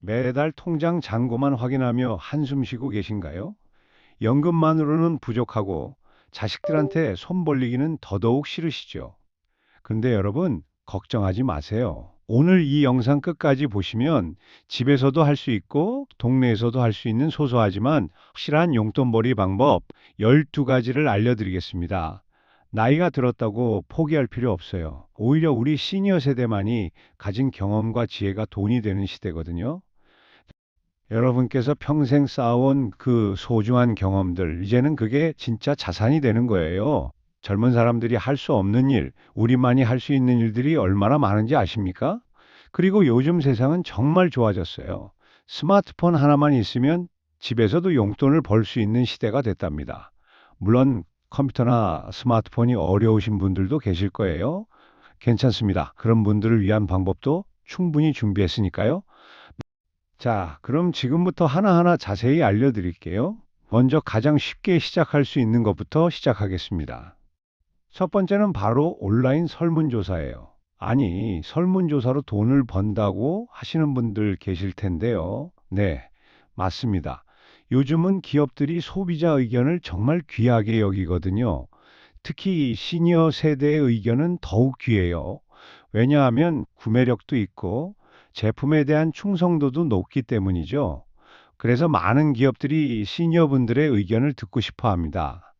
매달 통장 잔고만 확인하며 한숨 쉬고 계신가요? 연금만으로는 부족하고 자식들한테 손 벌리기는 더더욱 싫으시죠? 근데 여러분, 걱정하지 마세요. 오늘 이 영상 끝까지 보시면 집에서도 할 수 있고 동네에서도 할 수 있는 소소하지만 확실한 용돈벌이 방법 12가지를 알려드리겠습니다. 나이가 들었다고 포기할 필요 없어요. 오히려 우리 시니어 세대만이 가진 경험과 지혜가 돈이 되는 시대거든요. 여러분께서 평생 쌓아온 그 소중한 경험들, 이제는 그게 진짜 자산이 되는 거예요. 젊은 사람들이 할 수 없는 일, 우리만이 할 수 있는 일들이 얼마나 많은지 아십니까? 그리고 요즘 세상은 정말 좋아졌어요. 스마트폰 하나만 있으면 집에서도 용돈을 벌 수 있는 시대가 됐답니다. 물론 컴퓨터나 스마트폰이 어려우신 분들도 계실 거예요. 괜찮습니다. 그런 분들을 위한 방법도 충분히 준비했으니까요. 자, 그럼 지금부터 하나하나 자세히 알려드릴게요. 먼저 가장 쉽게 시작할 수 있는 것부터 시작하겠습니다. 첫 번째는 바로 온라인 설문조사예요. 아니, 설문조사로 돈을 번다고 하시는 분들 계실 텐데요. 네, 맞습니다. 요즘은 기업들이 소비자 의견을 정말 귀하게 여기거든요. 특히 시니어 세대의 의견은 더욱 귀해요. 왜냐하면 구매력도 있고 제품에 대한 충성도도 높기 때문이죠. 그래서 많은 기업들이 시니어분들의 의견을 듣고 싶어 합니다.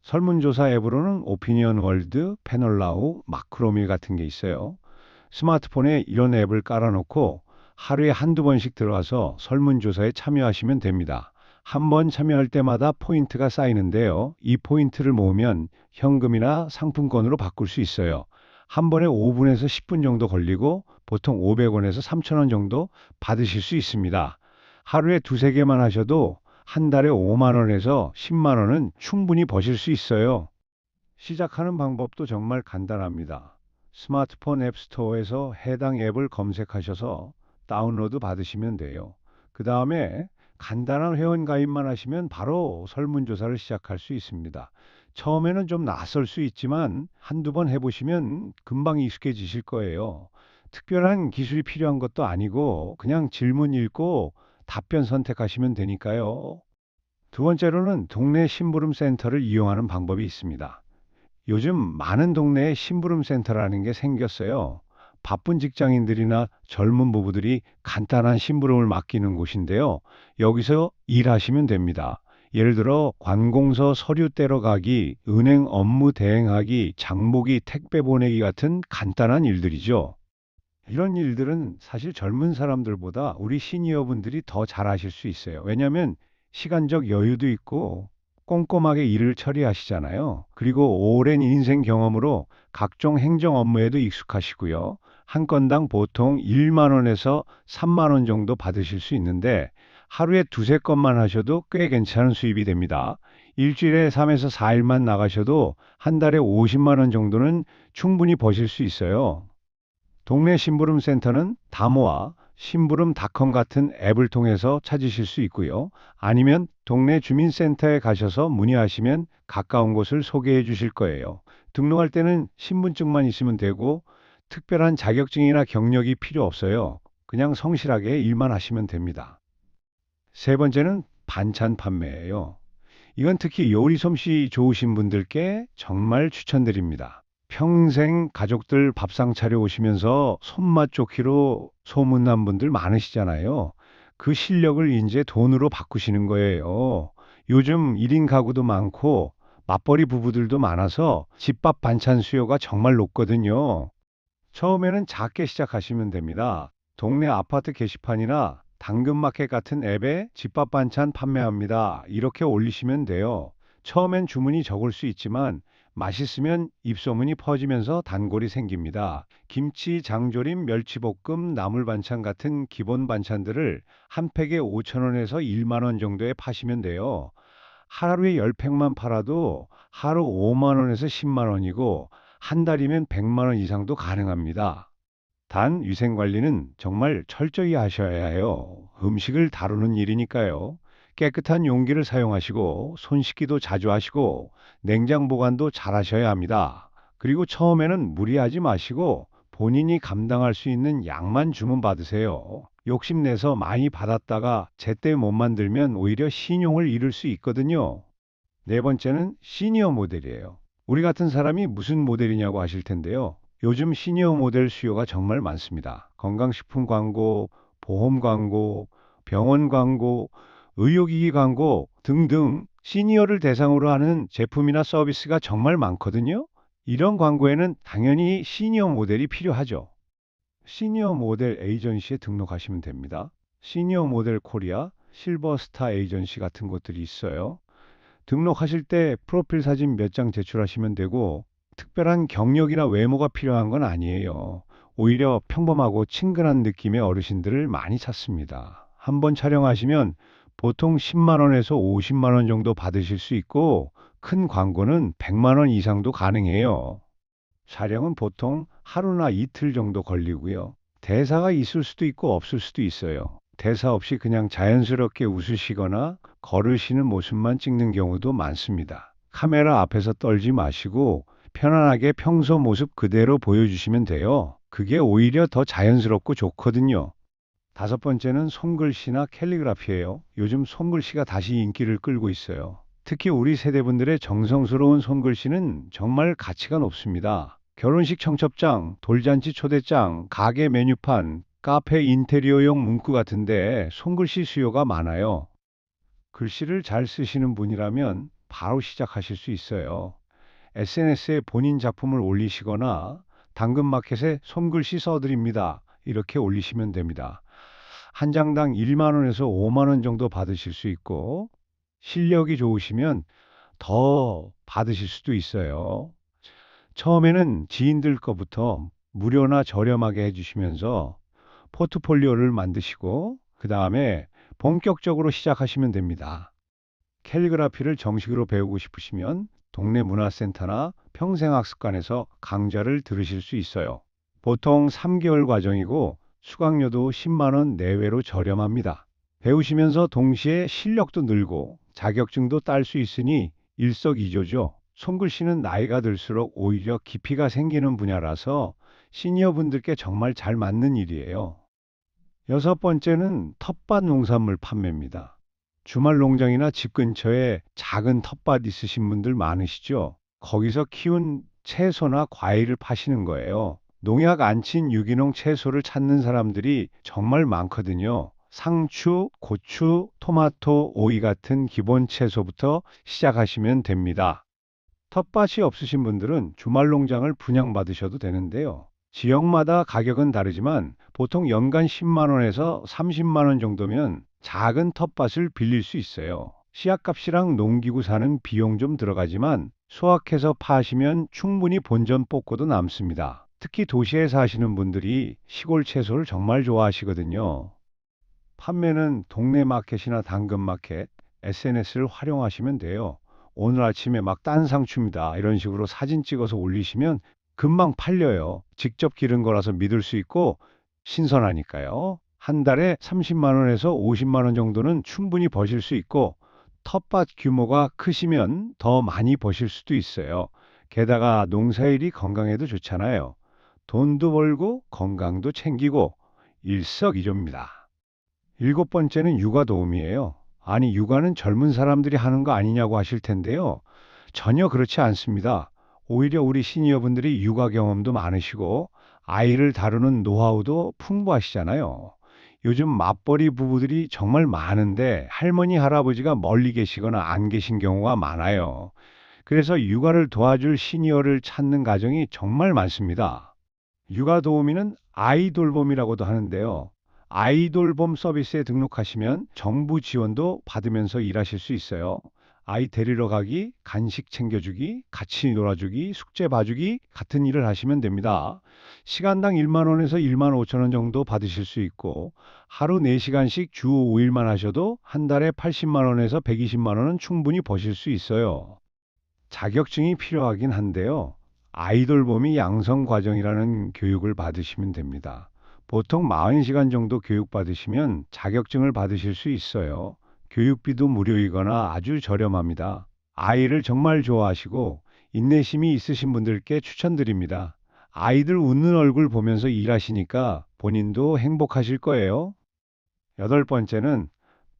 설문조사 앱으로는 오피니언 월드, 패널라우, 마크로밀 같은 게 있어요. 스마트폰에 이런 앱을 깔아놓고 하루에 한두 번씩 들어와서 설문조사에 참여하시면 됩니다. 한 번 참여할 때마다 포인트가 쌓이는데요. 이 포인트를 모으면 현금이나 상품권으로 바꿀 수 있어요. 한 번에 5분에서 10분 정도 걸리고 보통 500원에서 3,000원 정도 받으실 수 있습니다. 하루에 두세 개만 하셔도 한 달에 5만 원에서 10만 원은 충분히 버실 수 있어요. 시작하는 방법도 정말 간단합니다. 스마트폰 앱 스토어에서 해당 앱을 검색하셔서 다운로드 받으시면 돼요. 그 다음에 간단한 회원 가입만 하시면 바로 설문조사를 시작할 수 있습니다. 처음에는 좀 낯설 수 있지만 한두 번 해보시면 금방 익숙해지실 거예요. 특별한 기술이 필요한 것도 아니고 그냥 질문 읽고 답변 선택하시면 되니까요. 두 번째로는 동네 심부름 센터를 이용하는 방법이 있습니다. 요즘 많은 동네에 심부름 센터라는 게 생겼어요. 바쁜 직장인들이나 젊은 부부들이 간단한 심부름을 맡기는 곳인데요. 여기서 일하시면 됩니다. 예를 들어 관공서 서류 떼러 가기, 은행 업무 대행하기, 장보기, 택배 보내기 같은 간단한 일들이죠. 이런 일들은 사실 젊은 사람들보다 우리 시니어분들이 더 잘하실 수 있어요. 왜냐하면 시간적 여유도 있고 꼼꼼하게 일을 처리하시잖아요. 그리고 오랜 인생 경험으로 각종 행정 업무에도 익숙하시고요. 한 건당 보통 1만 원에서 3만 원 정도 받으실 수 있는데 하루에 두세 건만 하셔도 꽤 괜찮은 수입이 됩니다. 일주일에 3에서 4일만 나가셔도 한 달에 50만 원 정도는 충분히 버실 수 있어요. 동네 심부름 센터는 다모아, 심부름닷컴 같은 앱을 통해서 찾으실 수 있고요. 아니면 동네 주민센터에 가셔서 문의하시면 가까운 곳을 소개해 주실 거예요. 등록할 때는 신분증만 있으면 되고 특별한 자격증이나 경력이 필요 없어요. 그냥 성실하게 일만 하시면 됩니다. 세 번째는 반찬 판매예요. 이건 특히 요리 솜씨 좋으신 분들께 정말 추천드립니다. 평생 가족들 밥상 차려오시면서 손맛 좋기로 소문난 분들 많으시잖아요. 그 실력을 이제 돈으로 바꾸시는 거예요. 요즘 1인 가구도 많고 맞벌이 부부들도 많아서 집밥 반찬 수요가 정말 높거든요. 처음에는 작게 시작하시면 됩니다. 동네 아파트 게시판이나 당근마켓 같은 앱에 집밥 반찬 판매합니다. 이렇게 올리시면 돼요. 처음엔 주문이 적을 수 있지만 맛있으면 입소문이 퍼지면서 단골이 생깁니다. 김치, 장조림, 멸치볶음, 나물 반찬 같은 기본 반찬들을 한 팩에 5천 원에서 1만 원 정도에 파시면 돼요. 하루에 10팩만 팔아도 하루 5만 원에서 10만 원이고 한 달이면 100만 원 이상도 가능합니다. 단 위생 관리는 정말 철저히 하셔야 해요. 음식을 다루는 일이니까요. 깨끗한 용기를 사용하시고 손 씻기도 자주 하시고 냉장 보관도 잘 하셔야 합니다. 그리고 처음에는 무리하지 마시고 본인이 감당할 수 있는 양만 주문 받으세요. 욕심내서 많이 받았다가 제때 못 만들면 오히려 신용을 잃을 수 있거든요. 네 번째는 시니어 모델이에요. 우리 같은 사람이 무슨 모델이냐고 하실 텐데요. 요즘 시니어 모델 수요가 정말 많습니다. 건강식품 광고, 보험 광고, 병원 광고, 의료기기 광고 등등 시니어를 대상으로 하는 제품이나 서비스가 정말 많거든요. 이런 광고에는 당연히 시니어 모델이 필요하죠. 시니어 모델 에이전시에 등록하시면 됩니다. 시니어 모델 코리아, 실버스타 에이전시 같은 곳들이 있어요. 등록하실 때 프로필 사진 몇 장 제출하시면 되고 특별한 경력이나 외모가 필요한 건 아니에요. 오히려 평범하고 친근한 느낌의 어르신들을 많이 찾습니다. 한번 촬영하시면 보통 10만 원에서 50만 원 정도 받으실 수 있고 큰 광고는 100만 원 이상도 가능해요. 촬영은 보통 하루나 이틀 정도 걸리고요. 대사가 있을 수도 있고 없을 수도 있어요. 대사 없이 그냥 자연스럽게 웃으시거나 걸으시는 모습만 찍는 경우도 많습니다. 카메라 앞에서 떨지 마시고 편안하게 평소 모습 그대로 보여주시면 돼요. 그게 오히려 더 자연스럽고 좋거든요. 다섯 번째는 손글씨나 캘리그라피예요. 요즘 손글씨가 다시 인기를 끌고 있어요. 특히 우리 세대분들의 정성스러운 손글씨는 정말 가치가 높습니다. 결혼식 청첩장, 돌잔치 초대장, 가게 메뉴판, 카페 인테리어용 문구 같은데 손글씨 수요가 많아요. 글씨를 잘 쓰시는 분이라면 바로 시작하실 수 있어요. SNS에 본인 작품을 올리시거나 당근마켓에 손글씨 써드립니다. 이렇게 올리시면 됩니다. 한 장당 1만 원에서 5만 원 정도 받으실 수 있고 실력이 좋으시면 더 받으실 수도 있어요. 처음에는 지인들 거부터 무료나 저렴하게 해주시면서 포트폴리오를 만드시고 그 다음에 본격적으로 시작하시면 됩니다. 캘리그라피를 정식으로 배우고 싶으시면 동네 문화센터나 평생학습관에서 강좌를 들으실 수 있어요. 보통 3개월 과정이고 수강료도 10만 원 내외로 저렴합니다. 배우시면서 동시에 실력도 늘고 자격증도 딸 수 있으니 일석이조죠. 손글씨는 나이가 들수록 오히려 깊이가 생기는 분야라서 시니어분들께 정말 잘 맞는 일이에요. 여섯 번째는 텃밭 농산물 판매입니다. 주말 농장이나 집 근처에 작은 텃밭 있으신 분들 많으시죠? 거기서 키운 채소나 과일을 파시는 거예요. 농약 안 친 유기농 채소를 찾는 사람들이 정말 많거든요. 상추, 고추, 토마토, 오이 같은 기본 채소부터 시작하시면 됩니다. 텃밭이 없으신 분들은 주말 농장을 분양받으셔도 되는데요. 지역마다 가격은 다르지만 보통 연간 10만 원에서 30만 원 정도면 작은 텃밭을 빌릴 수 있어요. 씨앗값이랑 농기구 사는 비용 좀 들어가지만 수확해서 파시면 충분히 본전 뽑고도 남습니다. 특히 도시에 사시는 분들이 시골 채소를 정말 좋아하시거든요. 판매는 동네 마켓이나 당근마켓, SNS를 활용하시면 돼요. 오늘 아침에 막 딴 상추입니다. 이런 식으로 사진 찍어서 올리시면 금방 팔려요. 직접 기른 거라서 믿을 수 있고 신선하니까요. 한 달에 30만 원에서 50만 원 정도는 충분히 버실 수 있고 텃밭 규모가 크시면 더 많이 버실 수도 있어요. 게다가 농사일이 건강에도 좋잖아요. 돈도 벌고 건강도 챙기고 일석이조입니다. 일곱 번째는 육아 도우미예요. 아니, 육아는 젊은 사람들이 하는 거 아니냐고 하실 텐데요. 전혀 그렇지 않습니다. 오히려 우리 시니어분들이 육아 경험도 많으시고 아이를 다루는 노하우도 풍부하시잖아요. 요즘 맞벌이 부부들이 정말 많은데 할머니, 할아버지가 멀리 계시거나 안 계신 경우가 많아요. 그래서 육아를 도와줄 시니어를 찾는 가정이 정말 많습니다. 육아 도우미는 아이돌봄이라고도 하는데요. 아이돌봄 서비스에 등록하시면 정부 지원도 받으면서 일하실 수 있어요. 아이 데리러 가기, 간식 챙겨주기, 같이 놀아주기, 숙제 봐주기 같은 일을 하시면 됩니다. 시간당 1만 원에서 1만 5천 원 정도 받으실 수 있고 하루 4시간씩 주 5일만 하셔도 한 달에 80만 원에서 120만 원은 충분히 버실 수 있어요. 자격증이 필요하긴 한데요. 아이돌봄이 양성 과정이라는 교육을 받으시면 됩니다. 보통 40시간 정도 교육받으시면 자격증을 받으실 수 있어요. 교육비도 무료이거나 아주 저렴합니다. 아이를 정말 좋아하시고 인내심이 있으신 분들께 추천드립니다. 아이들 웃는 얼굴 보면서 일하시니까 본인도 행복하실 거예요. 여덟 번째는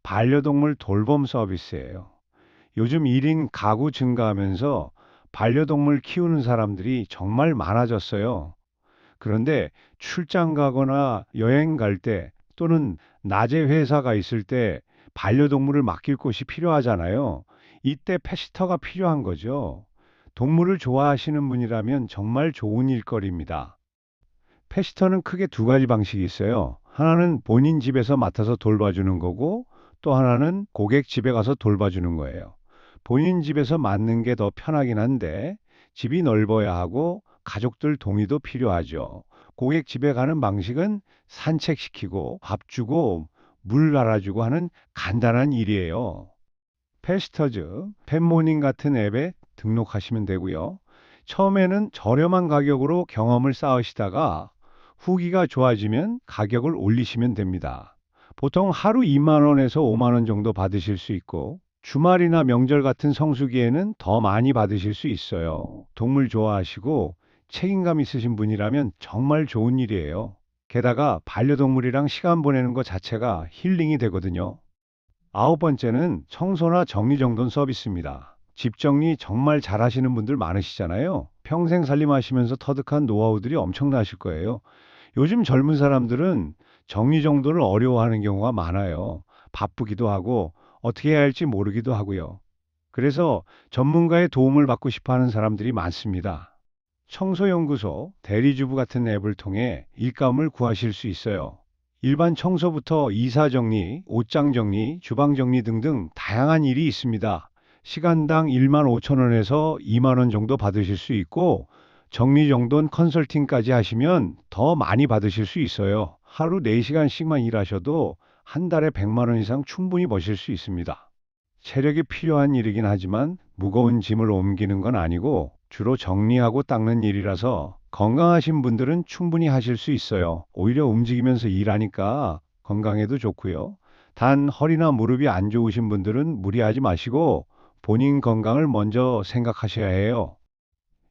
반려동물 돌봄 서비스예요. 요즘 1인 가구 증가하면서 반려동물 키우는 사람들이 정말 많아졌어요. 그런데 출장 가거나 여행 갈 때 또는 낮에 회사가 있을 때 반려동물을 맡길 곳이 필요하잖아요. 이때 패시터가 필요한 거죠. 동물을 좋아하시는 분이라면 정말 좋은 일거리입니다. 패시터는 크게 두 가지 방식이 있어요. 하나는 본인 집에서 맡아서 돌봐주는 거고 또 하나는 고객 집에 가서 돌봐주는 거예요. 본인 집에서 맡는 게 더 편하긴 한데 집이 넓어야 하고 가족들 동의도 필요하죠. 고객 집에 가는 방식은 산책시키고 밥 주고 물 갈아주고 하는 간단한 일이에요. 패스터즈, 펫모닝 같은 앱에 등록하시면 되고요. 처음에는 저렴한 가격으로 경험을 쌓으시다가 후기가 좋아지면 가격을 올리시면 됩니다. 보통 하루 2만 원에서 5만 원 정도 받으실 수 있고 주말이나 명절 같은 성수기에는 더 많이 받으실 수 있어요. 동물 좋아하시고 책임감 있으신 분이라면 정말 좋은 일이에요. 게다가 반려동물이랑 시간 보내는 것 자체가 힐링이 되거든요. 아홉 번째는 청소나 정리정돈 서비스입니다. 집 정리 정말 잘하시는 분들 많으시잖아요. 평생 살림하시면서 터득한 노하우들이 엄청나실 거예요. 요즘 젊은 사람들은 정리정돈을 어려워하는 경우가 많아요. 바쁘기도 하고 어떻게 해야 할지 모르기도 하고요. 그래서 전문가의 도움을 받고 싶어 하는 사람들이 많습니다. 청소연구소, 대리주부 같은 앱을 통해 일감을 구하실 수 있어요. 일반 청소부터 이사 정리, 옷장 정리, 주방 정리 등등 다양한 일이 있습니다. 시간당 1만 5천 원에서 2만 원 정도 받으실 수 있고 정리정돈 컨설팅까지 하시면 더 많이 받으실 수 있어요. 하루 4시간씩만 일하셔도 한 달에 100만 원 이상 충분히 버실 수 있습니다. 체력이 필요한 일이긴 하지만 무거운 짐을 옮기는 건 아니고 주로 정리하고 닦는 일이라서 건강하신 분들은 충분히 하실 수 있어요. 오히려 움직이면서 일하니까 건강에도 좋고요. 단 허리나 무릎이 안 좋으신 분들은 무리하지 마시고 본인 건강을 먼저 생각하셔야 해요.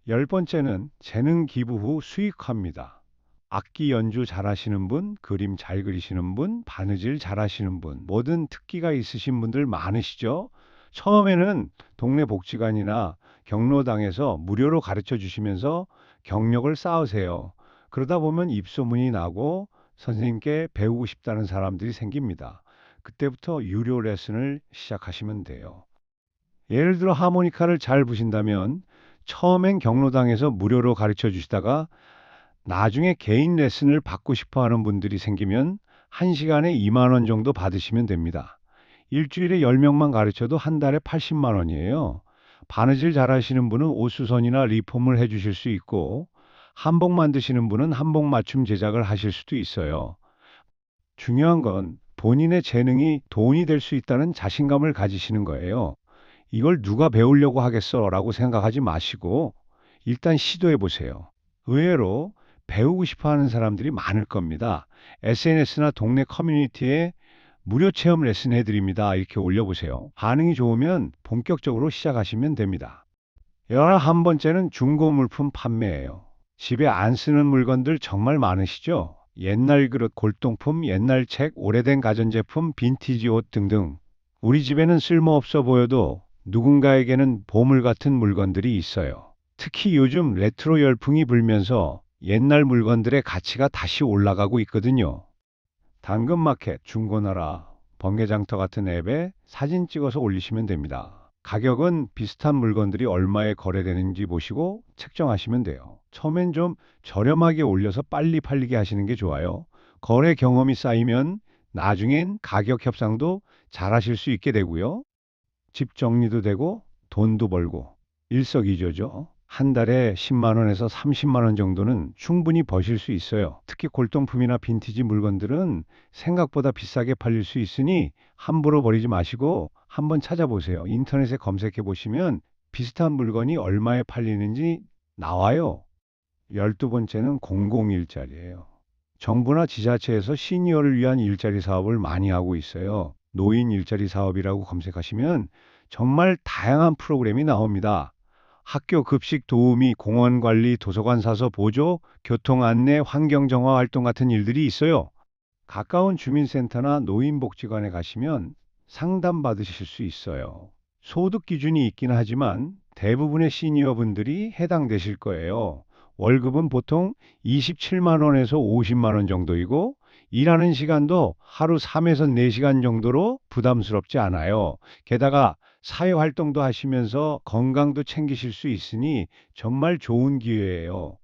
열 번째는 재능 기부 후 수익화입니다. 악기 연주 잘하시는 분, 그림 잘 그리시는 분, 바느질 잘하시는 분, 뭐든 특기가 있으신 분들 많으시죠? 처음에는 동네 복지관이나 경로당에서 무료로 가르쳐 주시면서 경력을 쌓으세요. 그러다 보면 입소문이 나고 선생님께 배우고 싶다는 사람들이 생깁니다. 그때부터 유료 레슨을 시작하시면 돼요. 예를 들어 하모니카를 잘 부신다면 처음엔 경로당에서 무료로 가르쳐 주시다가 나중에 개인 레슨을 받고 싶어 하는 분들이 생기면 1시간에 2만 원 정도 받으시면 됩니다. 일주일에 10명만 가르쳐도 한 달에 80만 원이에요. 바느질 잘하시는 분은 옷수선이나 리폼을 해주실 수 있고 한복 만드시는 분은 한복 맞춤 제작을 하실 수도 있어요. 중요한 건 본인의 재능이 돈이 될 수 있다는 자신감을 가지시는 거예요. 이걸 누가 배우려고 하겠어 라고 생각하지 마시고 일단 시도해 보세요. 의외로 배우고 싶어 하는 사람들이 많을 겁니다. SNS나 동네 커뮤니티에 무료 체험 레슨 해드립니다. 이렇게 올려보세요. 반응이 좋으면 본격적으로 시작하시면 됩니다. 11번째는 중고 물품 판매예요. 집에 안 쓰는 물건들 정말 많으시죠? 옛날 그릇, 골동품, 옛날 책, 오래된 가전제품, 빈티지 옷 등등. 우리 집에는 쓸모없어 보여도 누군가에게는 보물 같은 물건들이 있어요. 특히 요즘 레트로 열풍이 불면서 옛날 물건들의 가치가 다시 올라가고 있거든요. 당근마켓, 중고나라, 번개장터 같은 앱에 사진 찍어서 올리시면 됩니다. 가격은 비슷한 물건들이 얼마에 거래되는지 보시고 책정하시면 돼요. 처음엔 좀 저렴하게 올려서 빨리 팔리게 하시는 게 좋아요. 거래 경험이 쌓이면 나중엔 가격 협상도 잘 하실 수 있게 되고요. 집 정리도 되고 돈도 벌고 일석이조죠. 한 달에 10만 원에서 30만 원 정도는 충분히 버실 수 있어요. 특히 골동품이나 빈티지 물건들은 생각보다 비싸게 팔릴 수 있으니 함부로 버리지 마시고 한번 찾아보세요. 인터넷에 검색해 보시면 비슷한 물건이 얼마에 팔리는지 나와요. 12번째는 공공일자리예요. 정부나 지자체에서 시니어를 위한 일자리 사업을 많이 하고 있어요. 노인 일자리 사업이라고 검색하시면 정말 다양한 프로그램이 나옵니다. 학교 급식 도우미, 공원 관리, 도서관 사서 보조, 교통 안내, 환경 정화 활동 같은 일들이 있어요. 가까운 주민센터나 노인복지관에 가시면 상담받으실 수 있어요. 소득 기준이 있긴 하지만 대부분의 시니어분들이 해당되실 거예요. 월급은 보통 27만 원에서 50만 원 정도이고 일하는 시간도 하루 3에서 4시간 정도로 부담스럽지 않아요. 게다가 사회활동도 하시면서 건강도 챙기실 수 있으니 정말 좋은 기회예요.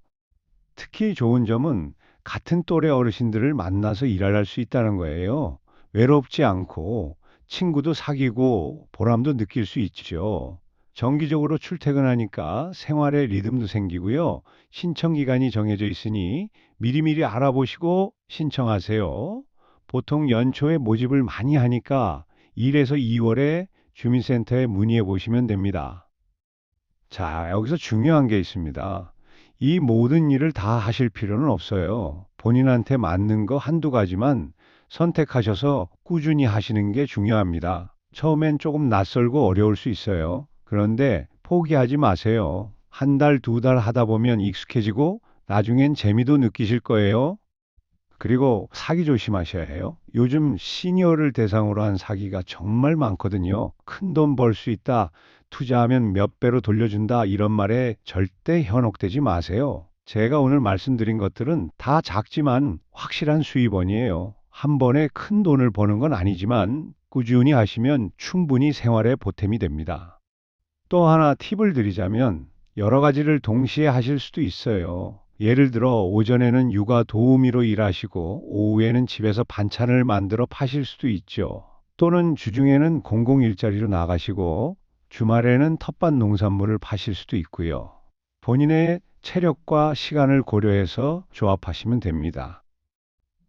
특히 좋은 점은 같은 또래 어르신들을 만나서 일할 수 있다는 거예요. 외롭지 않고 친구도 사귀고 보람도 느낄 수 있죠. 정기적으로 출퇴근하니까 생활의 리듬도 생기고요. 신청 기간이 정해져 있으니 미리미리 알아보시고 신청하세요. 보통 연초에 모집을 많이 하니까 1에서 2월에 주민센터에 문의해 보시면 됩니다. 자, 여기서 중요한 게 있습니다. 이 모든 일을 다 하실 필요는 없어요. 본인한테 맞는 거 한두 가지만 선택하셔서 꾸준히 하시는 게 중요합니다. 처음엔 조금 낯설고 어려울 수 있어요. 그런데 포기하지 마세요. 한 달, 두 달 하다 보면 익숙해지고 나중엔 재미도 느끼실 거예요. 그리고 사기 조심하셔야 해요. 요즘 시니어를 대상으로 한 사기가 정말 많거든요. 큰 돈 벌 수 있다, 투자하면 몇 배로 돌려준다 이런 말에 절대 현혹되지 마세요. 제가 오늘 말씀드린 것들은 다 작지만 확실한 수입원이에요. 한 번에 큰 돈을 버는 건 아니지만 꾸준히 하시면 충분히 생활에 보탬이 됩니다. 또 하나 팁을 드리자면 여러 가지를 동시에 하실 수도 있어요. 예를 들어 오전에는 육아 도우미로 일하시고 오후에는 집에서 반찬을 만들어 파실 수도 있죠. 또는 주중에는 공공 일자리로 나가시고 주말에는 텃밭 농산물을 파실 수도 있고요. 본인의 체력과 시간을 고려해서 조합하시면 됩니다.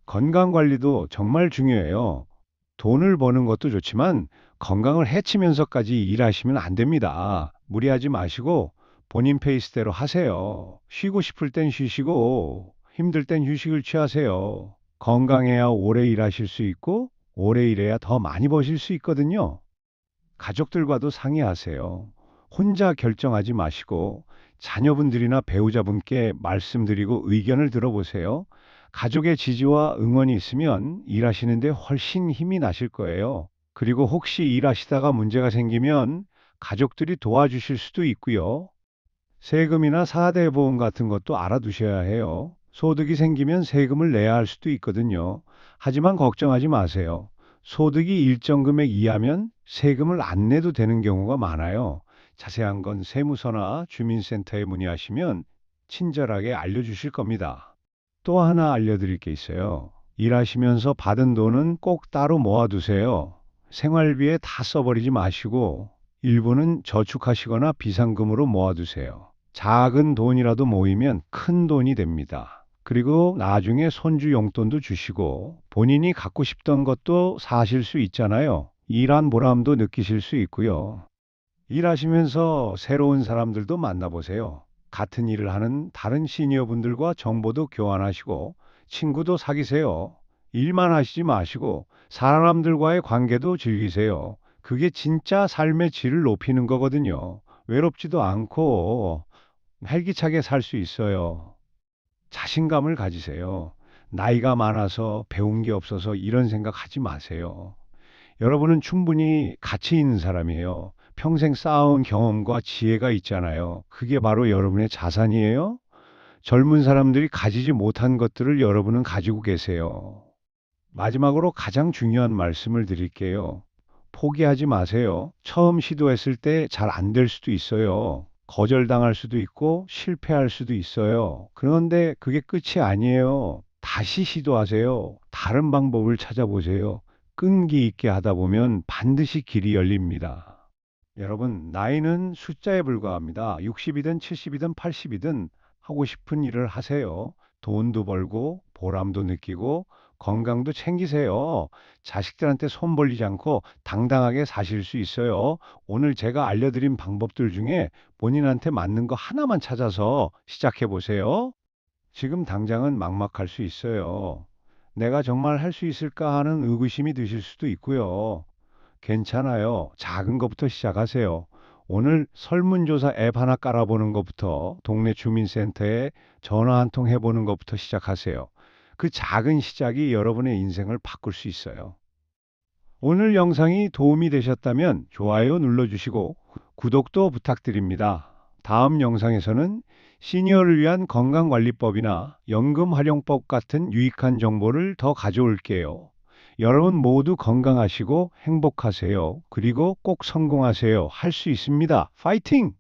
건강 관리도 정말 중요해요. 돈을 버는 것도 좋지만 건강을 해치면서까지 일하시면 안 됩니다. 무리하지 마시고 본인 페이스대로 하세요. 쉬고 싶을 땐 쉬시고 힘들 땐 휴식을 취하세요. 건강해야 오래 일하실 수 있고 오래 일해야 더 많이 버실 수 있거든요. 가족들과도 상의하세요. 혼자 결정하지 마시고 자녀분들이나 배우자분께 말씀드리고 의견을 들어보세요. 가족의 지지와 응원이 있으면 일하시는데 훨씬 힘이 나실 거예요. 그리고 혹시 일하시다가 문제가 생기면 가족들이 도와주실 수도 있고요. 세금이나 4대 보험 같은 것도 알아두셔야 해요. 소득이 생기면 세금을 내야 할 수도 있거든요. 하지만 걱정하지 마세요. 소득이 일정 금액 이하면 세금을 안 내도 되는 경우가 많아요. 자세한 건 세무서나 주민센터에 문의하시면 친절하게 알려주실 겁니다. 또 하나 알려드릴 게 있어요. 일하시면서 받은 돈은 꼭 따로 모아두세요. 생활비에 다 써버리지 마시고 일부는 저축하시거나 비상금으로 모아두세요. 작은 돈이라도 모이면 큰 돈이 됩니다. 그리고 나중에 손주 용돈도 주시고 본인이 갖고 싶던 것도 사실 수 있잖아요. 일한 보람도 느끼실 수 있고요. 일하시면서 새로운 사람들도 만나보세요. 같은 일을 하는 다른 시니어분들과 정보도 교환하시고 친구도 사귀세요. 일만 하시지 마시고 사람들과의 관계도 즐기세요. 그게 진짜 삶의 질을 높이는 거거든요. 외롭지도 않고 활기차게 살 수 있어요. 자신감을 가지세요. 나이가 많아서 배운 게 없어서 이런 생각 하지 마세요. 여러분은 충분히 가치 있는 사람이에요. 평생 쌓아온 경험과 지혜가 있잖아요. 그게 바로 여러분의 자산이에요. 젊은 사람들이 가지지 못한 것들을 여러분은 가지고 계세요. 마지막으로 가장 중요한 말씀을 드릴게요. 포기하지 마세요. 처음 시도했을 때 잘 안 될 수도 있어요. 거절당할 수도 있고 실패할 수도 있어요. 그런데 그게 끝이 아니에요. 다시 시도하세요. 다른 방법을 찾아보세요. 끈기 있게 하다 보면 반드시 길이 열립니다. 여러분, 나이는 숫자에 불과합니다. 60이든 70이든 80이든 하고 싶은 일을 하세요. 돈도 벌고 보람도 느끼고 건강도 챙기세요. 자식들한테 손 벌리지 않고 당당하게 사실 수 있어요. 오늘 제가 알려드린 방법들 중에 본인한테 맞는 거 하나만 찾아서 시작해 보세요. 지금 당장은 막막할 수 있어요. 내가 정말 할 수 있을까 하는 의구심이 드실 수도 있고요. 괜찮아요. 작은 것부터 시작하세요. 오늘 설문조사 앱 하나 깔아보는 것부터 동네 주민센터에 전화 한 통 해보는 것부터 시작하세요. 그 작은 시작이 여러분의 인생을 바꿀 수 있어요. 오늘 영상이 도움이 되셨다면 좋아요 눌러주시고 구독도 부탁드립니다. 다음 영상에서는 시니어를 위한 건강관리법이나 연금 활용법 같은 유익한 정보를 더 가져올게요. 여러분 모두 건강하시고 행복하세요. 그리고 꼭 성공하세요. 할 수 있습니다. 파이팅!